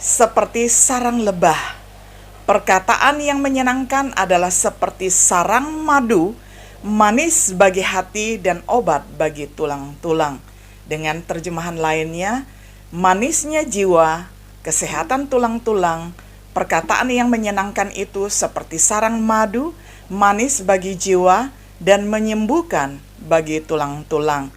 seperti sarang lebah. Perkataan yang menyenangkan adalah seperti sarang madu, manis bagi hati dan obat bagi tulang-tulang. Dengan terjemahan lainnya, manisnya jiwa, kesehatan tulang-tulang. Perkataan yang menyenangkan itu seperti sarang madu, manis bagi jiwa, dan menyembuhkan bagi tulang-tulang.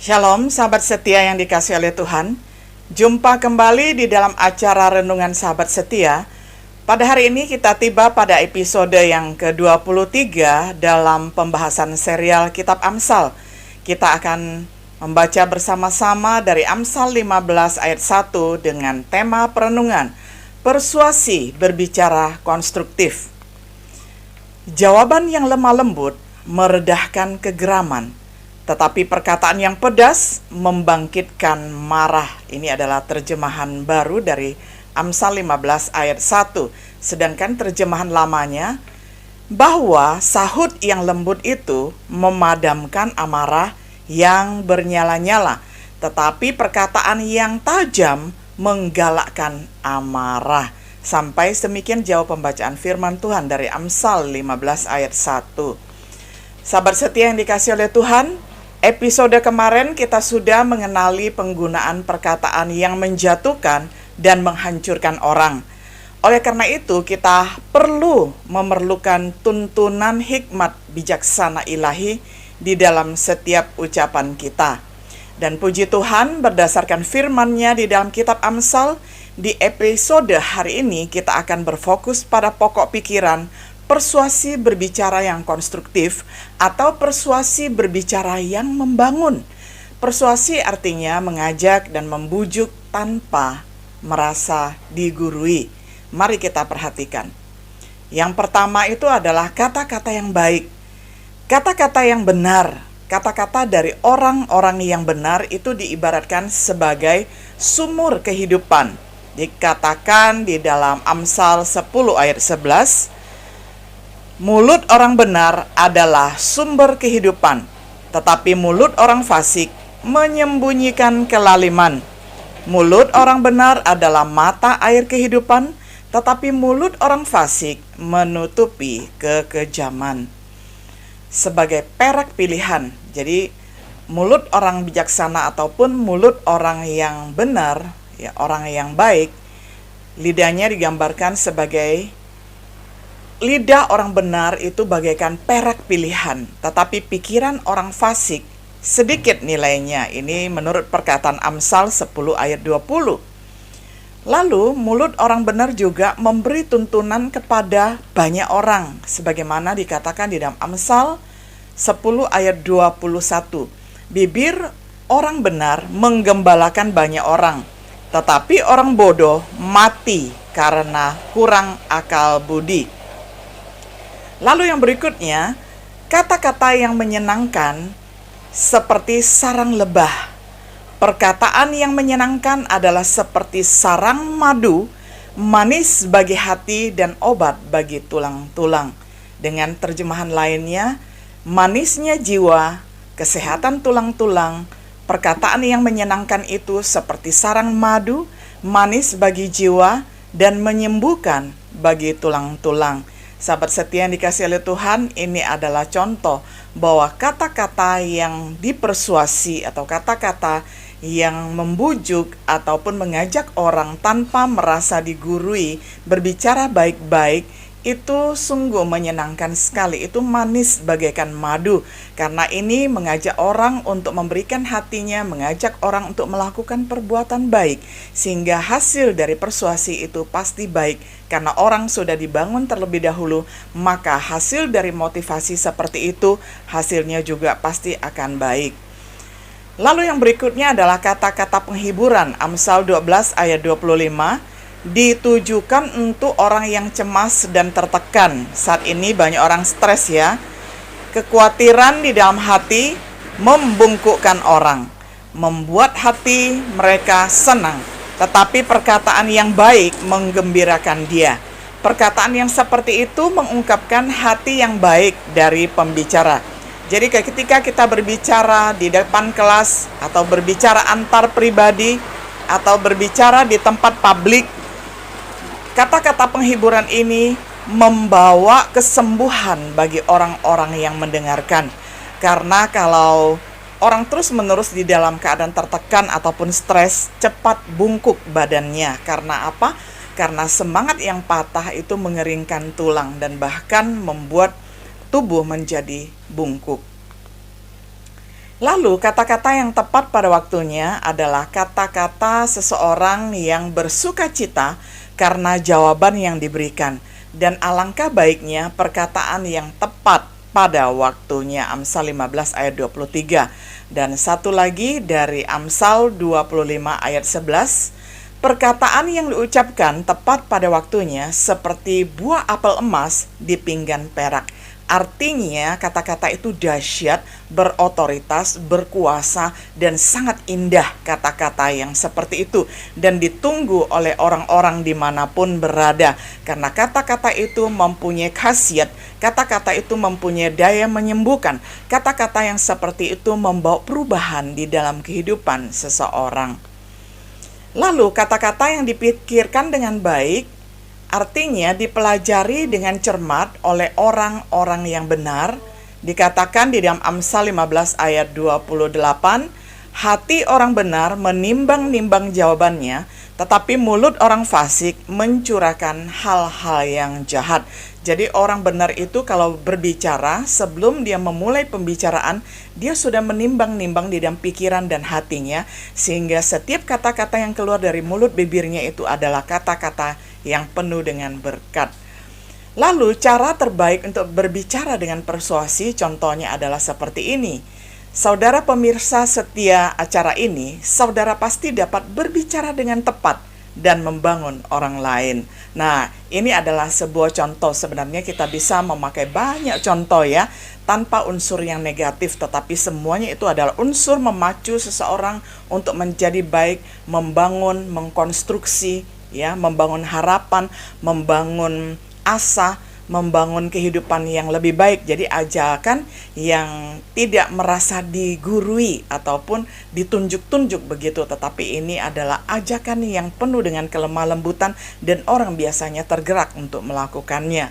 Shalom sahabat setia yang dikasihi oleh Tuhan. Jumpa kembali di dalam acara Renungan Sahabat Setia. Pada hari ini kita tiba pada episode yang ke-23 dalam pembahasan serial Kitab Amsal. Kita akan membaca bersama-sama dari Amsal 15 ayat 1 dengan tema perenungan, persuasi berbicara konstruktif. Jawaban yang lemah lembut meredahkan kegeraman, tetapi perkataan yang pedas membangkitkan marah. Ini adalah terjemahan baru dari Amsal 15 ayat 1. Sedangkan terjemahan lamanya, bahwa sahut yang lembut itu memadamkan amarah yang bernyala-nyala, tetapi perkataan yang tajam menggalakkan amarah. Sampai demikian jauh pembacaan firman Tuhan dari Amsal 15 ayat 1. Sahabat setia yang dikasihi oleh Tuhan, episode kemarin kita sudah mengenali penggunaan perkataan yang menjatuhkan dan menghancurkan orang. Oleh karena itu, kita memerlukan tuntunan hikmat bijaksana ilahi di dalam setiap ucapan kita. Dan puji Tuhan, berdasarkan firman-Nya di dalam kitab Amsal, di episode hari ini kita akan berfokus pada pokok pikiran persuasi berbicara yang konstruktif atau persuasi berbicara yang membangun. Persuasi artinya mengajak dan membujuk tanpa merasa digurui. Mari kita perhatikan. Yang pertama itu adalah kata-kata yang baik, kata-kata yang benar. Kata-kata dari orang-orang yang benar itu diibaratkan sebagai sumur kehidupan. Dikatakan di dalam Amsal 10 ayat 11, mulut orang benar adalah sumber kehidupan, tetapi mulut orang fasik menyembunyikan kelaliman. Mulut orang benar adalah mata air kehidupan, tetapi mulut orang fasik menutupi kekejaman. Sebagai perak pilihan, jadi mulut orang bijaksana ataupun mulut orang yang benar, ya orang yang baik, lidahnya digambarkan sebagai lidah orang benar itu bagaikan perak pilihan, tetapi pikiran orang fasik sedikit nilainya. Ini menurut perkataan Amsal 10 ayat 20. Lalu, mulut orang benar juga memberi tuntunan kepada banyak orang, sebagaimana dikatakan di dalam Amsal 10 ayat 21. Bibir orang benar menggembalakan banyak orang, tetapi orang bodoh mati karena kurang akal budi. Lalu yang berikutnya, kata-kata yang menyenangkan seperti sarang lebah. Perkataan yang menyenangkan adalah seperti sarang madu, manis bagi hati dan obat bagi tulang-tulang. Dengan terjemahan lainnya, manisnya jiwa, kesehatan tulang-tulang. Perkataan yang menyenangkan itu seperti sarang madu, manis bagi jiwa dan menyembuhkan bagi tulang-tulang. Sahabat setia yang dikasihi oleh Tuhan, ini adalah contoh bahwa kata-kata yang dipersuasi atau kata-kata yang membujuk ataupun mengajak orang tanpa merasa digurui, berbicara baik-baik, itu sungguh menyenangkan sekali, itu manis bagaikan madu, karena ini mengajak orang untuk memberikan hatinya, mengajak orang untuk melakukan perbuatan baik, sehingga hasil dari persuasi itu pasti baik, karena orang sudah dibangun terlebih dahulu, maka hasil dari motivasi seperti itu, hasilnya juga pasti akan baik. Lalu yang berikutnya adalah kata-kata penghiburan, Amsal 12 ayat 25, ditujukan untuk orang yang cemas dan tertekan. Saat ini banyak orang stres ya. Kekhawatiran di dalam hati membungkukkan orang, membuat hati mereka senang. Tetapi perkataan yang baik menggembirakan dia. Perkataan yang seperti itu mengungkapkan hati yang baik dari pembicara. Jadi ketika kita berbicara di depan kelas, atau berbicara antar pribadi, atau berbicara di tempat publik, kata-kata penghiburan ini membawa kesembuhan bagi orang-orang yang mendengarkan. Karena kalau orang terus-menerus di dalam keadaan tertekan ataupun stres, cepat bungkuk badannya. Karena apa? Karena semangat yang patah itu mengeringkan tulang dan bahkan membuat tubuh menjadi bungkuk. Lalu kata-kata yang tepat pada waktunya adalah kata-kata seseorang yang bersuka cita karena jawaban yang diberikan, dan alangkah baiknya perkataan yang tepat pada waktunya. Amsal 15 ayat 23. Dan satu lagi dari Amsal 25 ayat 11, perkataan yang diucapkan tepat pada waktunya seperti buah apel emas di pinggan perak. Artinya kata-kata itu dahsyat, berotoritas, berkuasa, dan sangat indah kata-kata yang seperti itu, dan ditunggu oleh orang-orang dimanapun berada, karena kata-kata itu mempunyai khasiat, kata-kata itu mempunyai daya menyembuhkan, kata-kata yang seperti itu membawa perubahan di dalam kehidupan seseorang. Lalu kata-kata yang dipikirkan dengan baik artinya dipelajari dengan cermat oleh orang-orang yang benar. Dikatakan di dalam Amsal 15 ayat 28, hati orang benar menimbang-nimbang jawabannya, tetapi mulut orang fasik mencurahkan hal-hal yang jahat. Jadi orang benar itu kalau berbicara, sebelum dia memulai pembicaraan, dia sudah menimbang-nimbang di dalam pikiran dan hatinya, sehingga setiap kata-kata yang keluar dari mulut bibirnya itu adalah kata-kata yang penuh dengan berkat. Lalu cara terbaik untuk berbicara dengan persuasi contohnya adalah seperti ini. Saudara pemirsa setia acara ini, saudara pasti dapat berbicara dengan tepat dan membangun orang lain. Nah, ini adalah sebuah contoh. Sebenarnya kita bisa memakai banyak contoh ya, tanpa unsur yang negatif, tetapi semuanya itu adalah unsur memacu seseorang untuk menjadi baik, membangun, mengkonstruksi, ya, membangun harapan, membangun asa, membangun kehidupan yang lebih baik. Jadi ajakan yang tidak merasa digurui ataupun ditunjuk-tunjuk begitu, tetapi ini adalah ajakan yang penuh dengan kelemah lembutan dan orang biasanya tergerak untuk melakukannya.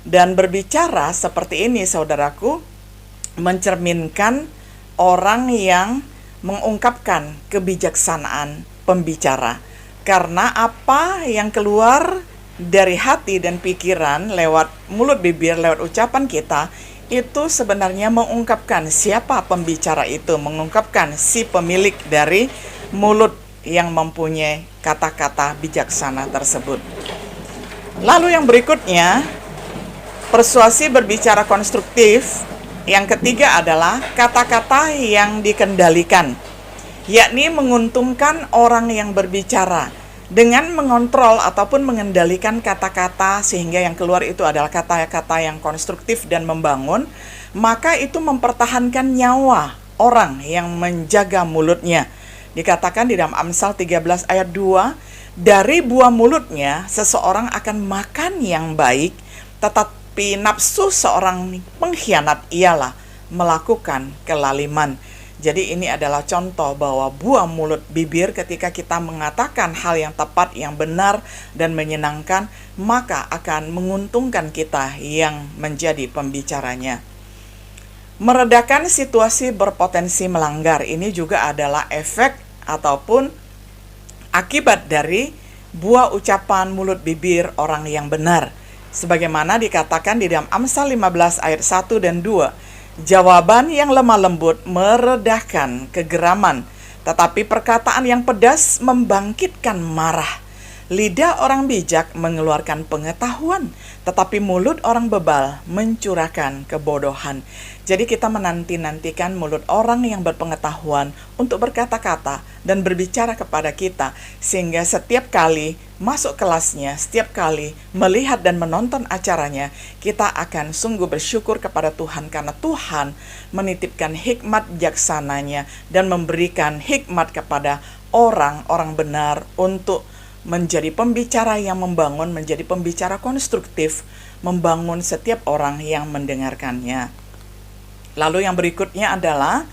Dan berbicara seperti ini, saudaraku, mencerminkan orang yang mengungkapkan kebijaksanaan pembicara. Karena apa yang keluar dari hati dan pikiran lewat mulut bibir, lewat ucapan kita, itu sebenarnya mengungkapkan siapa pembicara itu, mengungkapkan si pemilik dari mulut yang mempunyai kata-kata bijaksana tersebut. Lalu yang berikutnya, persuasi berbicara konstruktif. Yang ketiga adalah kata-kata yang dikendalikan, yakni menguntungkan orang yang berbicara. Dengan mengontrol ataupun mengendalikan kata-kata sehingga yang keluar itu adalah kata-kata yang konstruktif dan membangun, maka itu mempertahankan nyawa orang yang menjaga mulutnya. Dikatakan di dalam Amsal 13 ayat 2, dari buah mulutnya seseorang akan makan yang baik, tetapi nafsu seorang pengkhianat ialah melakukan kelaliman. Jadi ini adalah contoh bahwa buah mulut bibir ketika kita mengatakan hal yang tepat, yang benar, dan menyenangkan, maka akan menguntungkan kita yang menjadi pembicaranya. Meredakan situasi berpotensi melanggar, ini juga adalah efek ataupun akibat dari buah ucapan mulut bibir orang yang benar. Sebagaimana dikatakan di dalam Amsal 15 ayat 1 dan 2, jawaban yang lemah lembut meredahkan kegeraman, tetapi perkataan yang pedas membangkitkan marah. Lidah orang bijak mengeluarkan pengetahuan, tetapi mulut orang bebal mencurahkan kebodohan. Jadi kita menanti-nantikan mulut orang yang berpengetahuan untuk berkata-kata dan berbicara kepada kita, sehingga setiap kali masuk kelasnya, setiap kali melihat dan menonton acaranya, kita akan sungguh bersyukur kepada Tuhan karena Tuhan menitipkan hikmat bijaksananya dan memberikan hikmat kepada orang-orang benar untuk menjadi pembicara yang membangun, menjadi pembicara konstruktif, membangun setiap orang yang mendengarkannya. Lalu yang berikutnya adalah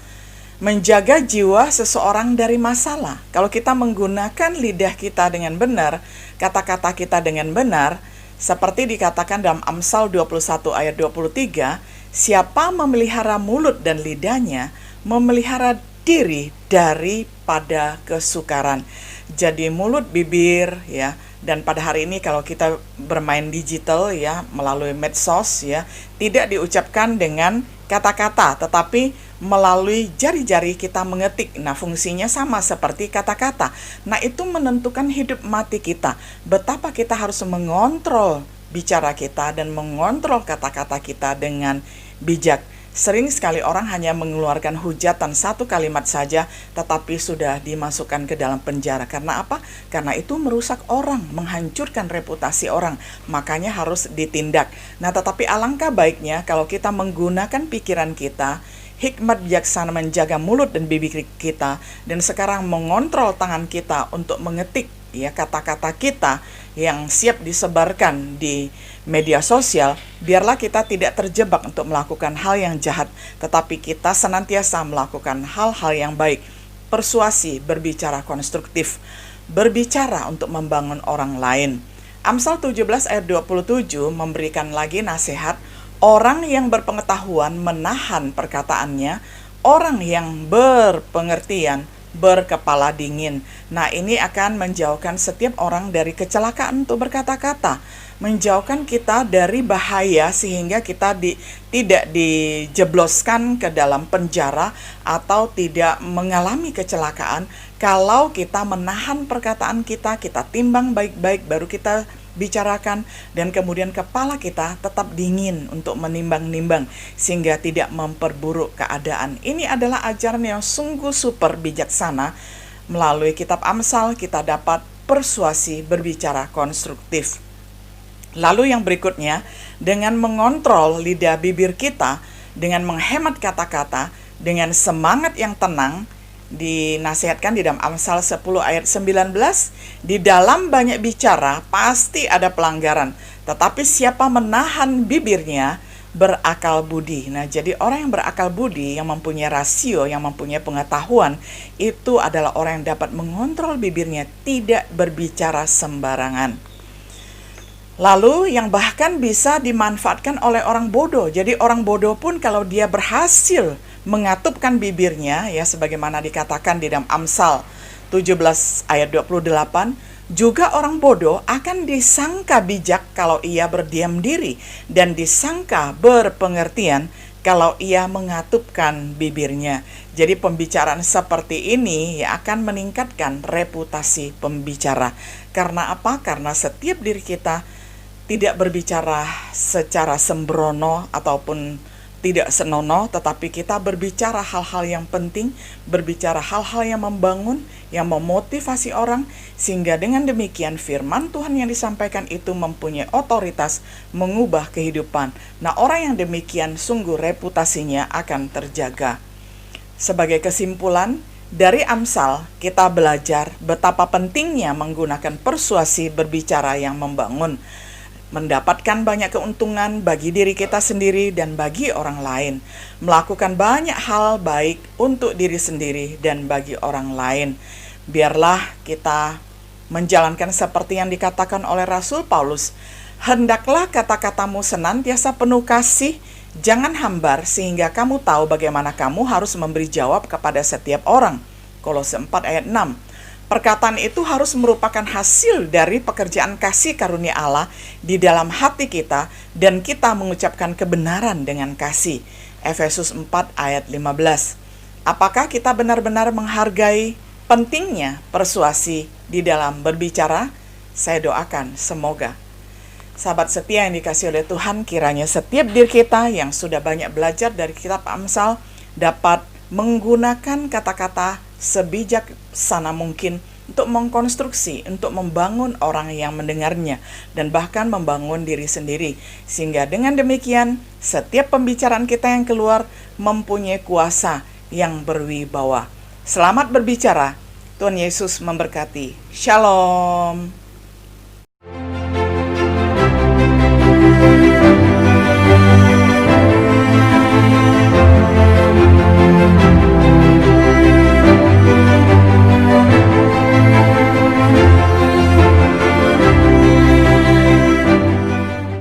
menjaga jiwa seseorang dari masalah. Kalau kita menggunakan lidah kita dengan benar, kata-kata kita dengan benar, seperti dikatakan dalam Amsal 21 ayat 23, siapa memelihara mulut dan lidahnya, memelihara diri daripada kesukaran. Jadi mulut, bibir, ya. Dan pada hari ini kalau kita bermain digital, ya, melalui medsos, ya, tidak diucapkan dengan kata-kata, tetapi melalui jari-jari kita mengetik. Nah, fungsinya sama seperti kata-kata. Nah, itu menentukan hidup mati kita. Betapa kita harus mengontrol bicara kita dan mengontrol kata-kata kita dengan bijak. Sering sekali orang hanya mengeluarkan hujatan satu kalimat saja, tetapi sudah dimasukkan ke dalam penjara. Karena apa? Karena itu merusak orang, menghancurkan reputasi orang. Makanya harus ditindak. Nah, tetapi alangkah baiknya kalau kita menggunakan pikiran kita, hikmat bijaksana menjaga mulut dan bibir kita, dan sekarang mengontrol tangan kita untuk mengetik, ya, kata-kata kita yang siap disebarkan di media sosial. Biarlah kita tidak terjebak untuk melakukan hal yang jahat, tetapi kita senantiasa melakukan hal-hal yang baik. Persuasi, berbicara konstruktif, berbicara untuk membangun orang lain. Amsal 17 ayat 27 memberikan lagi nasihat, orang yang berpengetahuan menahan perkataannya, orang yang berpengertian berkepala dingin. Nah, ini akan menjauhkan setiap orang dari kecelakaan untuk berkata-kata, menjauhkan kita dari bahaya sehingga kita tidak dijebloskan ke dalam penjara atau tidak mengalami kecelakaan. Kalau kita menahan perkataan kita, kita timbang baik-baik baru kita bicarakan, dan kemudian kepala kita tetap dingin untuk menimbang-nimbang sehingga tidak memperburuk keadaan. Ini adalah ajaran yang sungguh super bijaksana. Melalui kitab Amsal kita dapat persuasi, berbicara konstruktif. Lalu yang berikutnya, dengan mengontrol lidah bibir kita, dengan menghemat kata-kata, dengan semangat yang tenang, dinasihatkan di dalam Amsal 10 ayat 19, di dalam banyak bicara pasti ada pelanggaran, tetapi siapa menahan bibirnya berakal budi. Nah, jadi orang yang berakal budi, yang mempunyai rasio, yang mempunyai pengetahuan, itu adalah orang yang dapat mengontrol bibirnya, tidak berbicara sembarangan. Lalu yang bahkan bisa dimanfaatkan oleh orang bodoh. Jadi orang bodoh pun kalau dia berhasil mengatupkan bibirnya, ya, sebagaimana dikatakan di dalam Amsal 17 ayat 28, juga orang bodoh akan disangka bijak kalau ia berdiam diri, dan disangka berpengertian kalau ia mengatupkan bibirnya. Jadi pembicaraan seperti ini ya akan meningkatkan reputasi pembicara. Karena apa? Karena setiap diri kita tidak berbicara secara sembrono ataupun tidak senonoh, tetapi kita berbicara hal-hal yang penting, berbicara hal-hal yang membangun, yang memotivasi orang, sehingga dengan demikian firman Tuhan yang disampaikan itu mempunyai otoritas mengubah kehidupan. Nah, orang yang demikian sungguh reputasinya akan terjaga. Sebagai kesimpulan, dari Amsal kita belajar betapa pentingnya menggunakan persuasi berbicara yang membangun, mendapatkan banyak keuntungan bagi diri kita sendiri dan bagi orang lain, melakukan banyak hal baik untuk diri sendiri dan bagi orang lain. Biarlah kita menjalankan seperti yang dikatakan oleh Rasul Paulus, hendaklah kata-katamu senantiasa penuh kasih, jangan hambar, sehingga kamu tahu bagaimana kamu harus memberi jawab kepada setiap orang. Kolose 4 ayat 6. Perkataan itu harus merupakan hasil dari pekerjaan kasih karunia Allah di dalam hati kita dan kita mengucapkan kebenaran dengan kasih. Efesus 4 ayat 15. Apakah kita benar-benar menghargai pentingnya persuasi di dalam berbicara? Saya doakan semoga. Sahabat setia yang dikasihi oleh Tuhan, kiranya setiap diri kita yang sudah banyak belajar dari kitab Amsal dapat menggunakan kata-kata sebijaksana mungkin untuk mengkonstruksi, untuk membangun orang yang mendengarnya, dan bahkan membangun diri sendiri. Sehingga dengan demikian, setiap pembicaraan kita yang keluar mempunyai kuasa yang berwibawa. Selamat berbicara. Tuhan Yesus memberkati. Shalom.